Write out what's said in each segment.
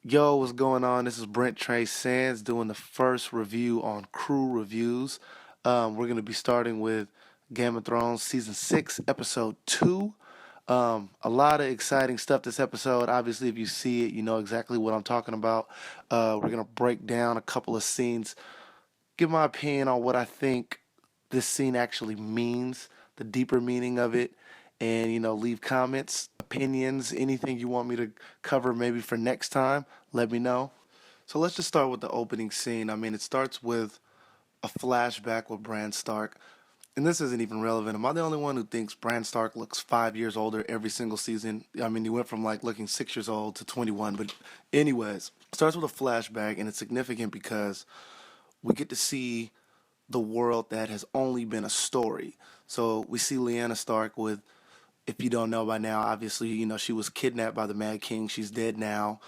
Yo, what's going on? This is Brent Trey Sands doing the first review on Croo Reviews. We're going to be starting with Game of Thrones Season 6, Episode 2. A lot of exciting stuff this episode. Obviously, if you see it, you know exactly what I'm talking about. We're going to break down a couple of scenes, give my opinion on what I think this scene actually means, the deeper meaning of it, and leave comments, opinions, anything you want me to cover maybe for next time. Let me know. So let's just start with the opening scene. I mean, it starts with a flashback with Bran Stark. And this isn't even relevant. Am I the only one who thinks Bran Stark looks 5 years older every single season? I mean, he went from like looking 6 years old to 21. But, anyways, it starts with a flashback, and it's significant because we get to see the world that has only been a story. So we see Lyanna Stark with, if you don't know by now, obviously, she was kidnapped by the Mad King. She's dead now.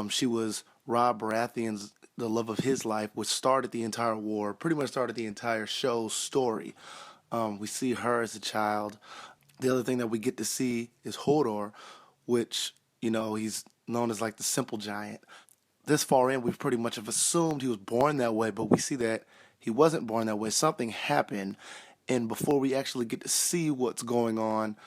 She was Rob Baratheon's, the love of his life, which started the entire war, pretty much started the entire show's story. We see her as a child. The other thing that we get to see is Hodor, which, he's known as like the simple giant. This far in, we've pretty much have assumed he was born that way, but we see that he wasn't born that way. Something happened, and before we actually get to see what's going on,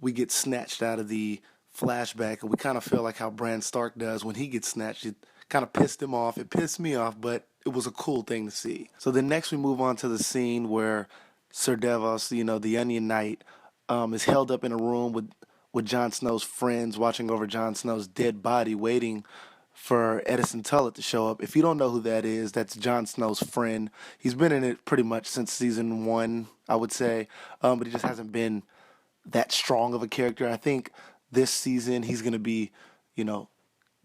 we get snatched out of the flashback, and we kind of feel like how Bran Stark does when he gets snatched. It kind of pissed him off. It pissed me off, but it was a cool thing to see. So then next we move on to the scene where Sir Davos, the Onion Knight, is held up in a room with Jon Snow's friends, watching over Jon Snow's dead body, waiting for Edison Tullett to show up. If you don't know who that is, that's Jon Snow's friend. He's been in it pretty much since season 1, I would say, but he just hasn't been that strong of a character. I think this season he's going to be, you know,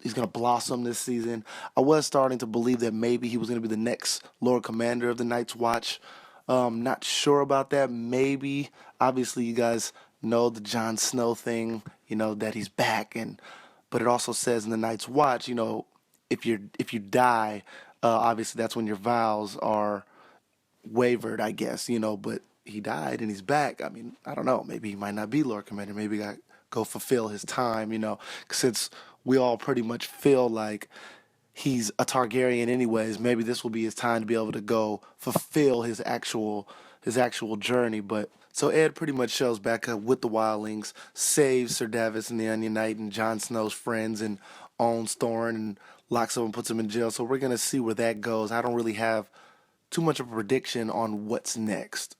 he's going to blossom this season. I was starting to believe that maybe he was going to be the next Lord Commander of the Night's Watch. Not sure about that. Maybe. Obviously, you guys know the Jon Snow thing, that he's back, but it also says in the Night's Watch, if you die, obviously that's when your vows are wavered, I guess, but he died and he's back. I mean, I don't know. Maybe he might not be Lord Commander. Maybe he got to go fulfill his time, since we all pretty much feel like he's a Targaryen anyways. Maybe this will be his time to be able to go fulfill his actual journey. But so Ed pretty much shows back up with the wildlings, saves Sir Davos and the Onion Knight and Jon Snow's friends, and owns Thorin and locks up and puts him in jail. So we're gonna see where that goes. I don't really have too much of a prediction on what's next.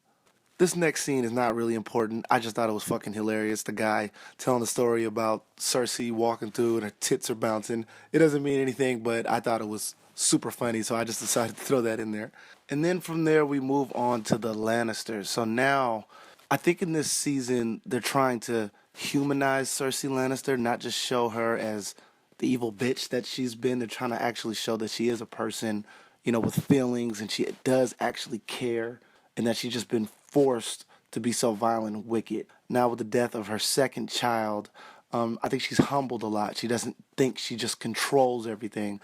This next scene is not really important. I just thought it was fucking hilarious. The guy telling the story about Cersei walking through and her tits are bouncing. It doesn't mean anything, but I thought it was super funny, so I just decided to throw that in there. And then from there, we move on to the Lannisters. So now, I think in this season, they're trying to humanize Cersei Lannister, not just show her as the evil bitch that she's been. They're trying to actually show that she is a person, with feelings, and she does actually care, and that she's just been forced to be so violent and wicked. Now, with the death of her second child, I think she's humbled a lot. She doesn't think she just controls everything,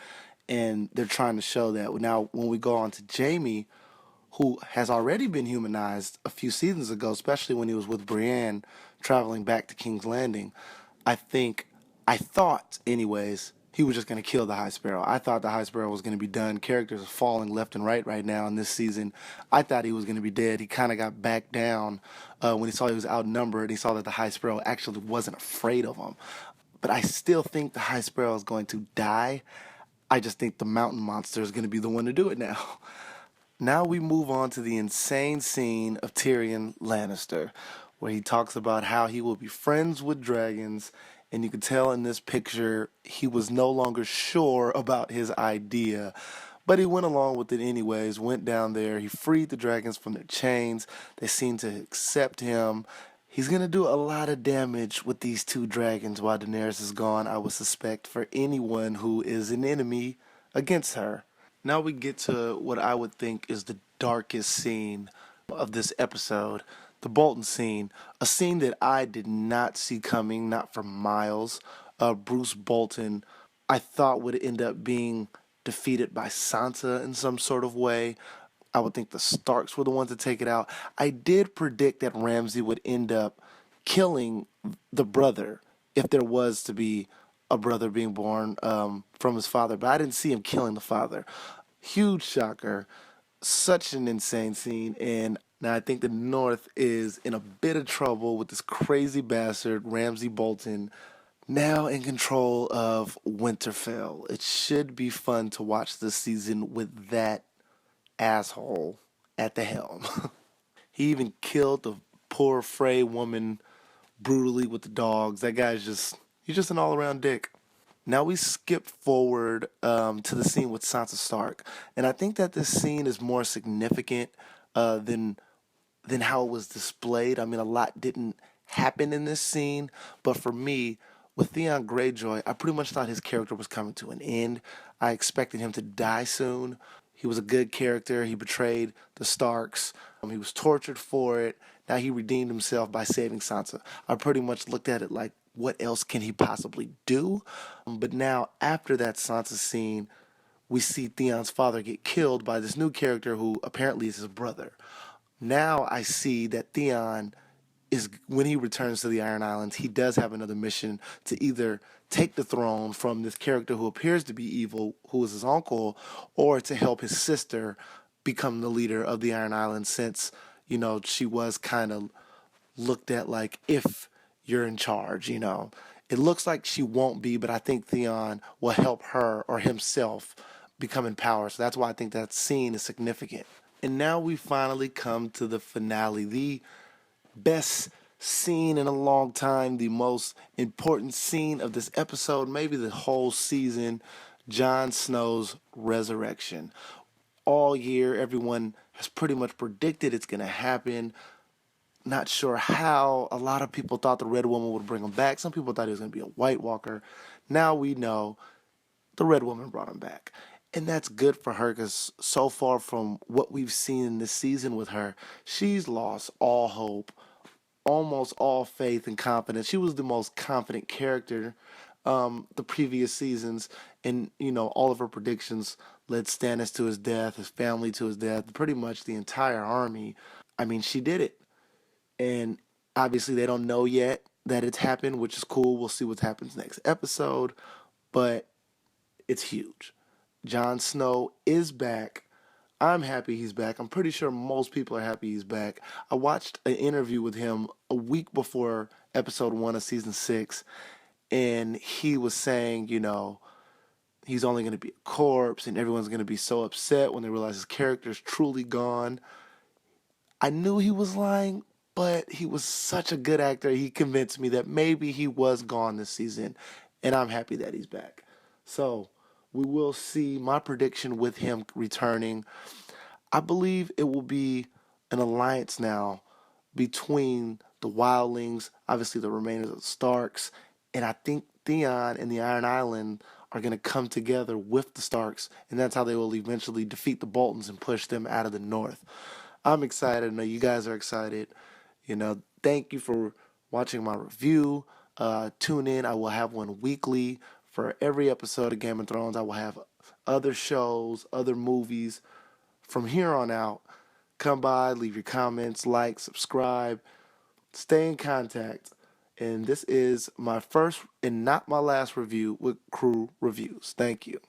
and they're trying to show that. Now, when we go on to Jaime, who has already been humanized a few seasons ago, especially when he was with Brienne traveling back to King's Landing, I think, I thought, anyways, he was just going to kill the High Sparrow. I thought the High Sparrow was going to be done. Characters are falling left and right now in this season. I thought he was going to be dead. He kind of got back down when he saw he was outnumbered. He saw that the High Sparrow actually wasn't afraid of him. But I still think the High Sparrow is going to die. I just think the mountain monster is going to be the one to do it now. Now we move on to the insane scene of Tyrion Lannister, where he talks about how he will be friends with dragons, and you can tell in this picture he was no longer sure about his idea. But he went along with it anyways, went down there, he freed the dragons from their chains, they seemed to accept him. He's going to do a lot of damage with these two dragons while Daenerys is gone, I would suspect, for anyone who is an enemy against her. Now we get to what I would think is the darkest scene of this episode, the Bolton scene, a scene that I did not see coming, not for miles. Bruce Bolton, I thought would end up being defeated by Sansa in some sort of way. I would think the Starks were the ones to take it out. I did predict that Ramsay would end up killing the brother if there was to be a brother being born from his father, but I didn't see him killing the father. Huge shocker. Such an insane scene. And now I think the North is in a bit of trouble with this crazy bastard, Ramsey Bolton, now in control of Winterfell. It should be fun to watch this season with that asshole at the helm. He even killed the poor Frey woman brutally with the dogs. That guy's he's just an all around dick. Now we skip forward to the scene with Sansa Stark, and I think that this scene is more significant uh, than than how it was displayed. I mean, a lot didn't happen in this scene, but for me, with Theon Greyjoy, I pretty much thought his character was coming to an end. I expected him to die soon. He was a good character. He betrayed the Starks. He was tortured for it. Now he redeemed himself by saving Sansa. I pretty much looked at it like, what else can he possibly do? But now, after that Sansa scene, we see Theon's father get killed by this new character who apparently is his brother. Now I see that Theon is, when he returns to the Iron Islands, he does have another mission to either take the throne from this character who appears to be evil, who is his uncle, or to help his sister become the leader of the Iron Islands, since, she was kind of looked at like, if you're in charge, It looks like she won't be, but I think Theon will help her or himself become in power. So that's why I think that scene is significant. And now we finally come to the finale, the best scene in a long time, the most important scene of this episode, maybe the whole season, Jon Snow's resurrection. All year, everyone has pretty much predicted it's going to happen. Not sure how. A lot of people thought the Red Woman would bring him back. Some people thought he was going to be a White Walker. Now we know the Red Woman brought him back. And that's good for her because so far from what we've seen in this season with her, she's lost all hope, almost all faith and confidence. She was the most confident character the previous seasons, and all of her predictions led Stannis to his death, his family to his death, pretty much the entire army. I mean, she did it, and obviously they don't know yet that it's happened, which is cool. We'll see what happens next episode, but it's huge. Jon Snow is back. I'm happy he's back. I'm pretty sure most people are happy he's back. I watched an interview with him a week before episode 1 of season 6, and he was saying, he's only going to be a corpse, and everyone's going to be so upset when they realize his character is truly gone. I knew he was lying, but he was such a good actor. He convinced me that maybe he was gone this season, and I'm happy that he's back. So we will see my prediction with him returning. I believe it will be an alliance now between the Wildlings, obviously the remainers of the Starks, and I think Theon and the Iron Island are going to come together with the Starks, and that's how they will eventually defeat the Boltons and push them out of the North. I'm excited. I know you guys are excited. Thank you for watching my review. Tune in. I will have one weekly for every episode of Game of Thrones. I will have other shows, other movies. From here on out, come by, leave your comments, like, subscribe, stay in contact. And this is my first and not my last review with Croo Reviews. Thank you.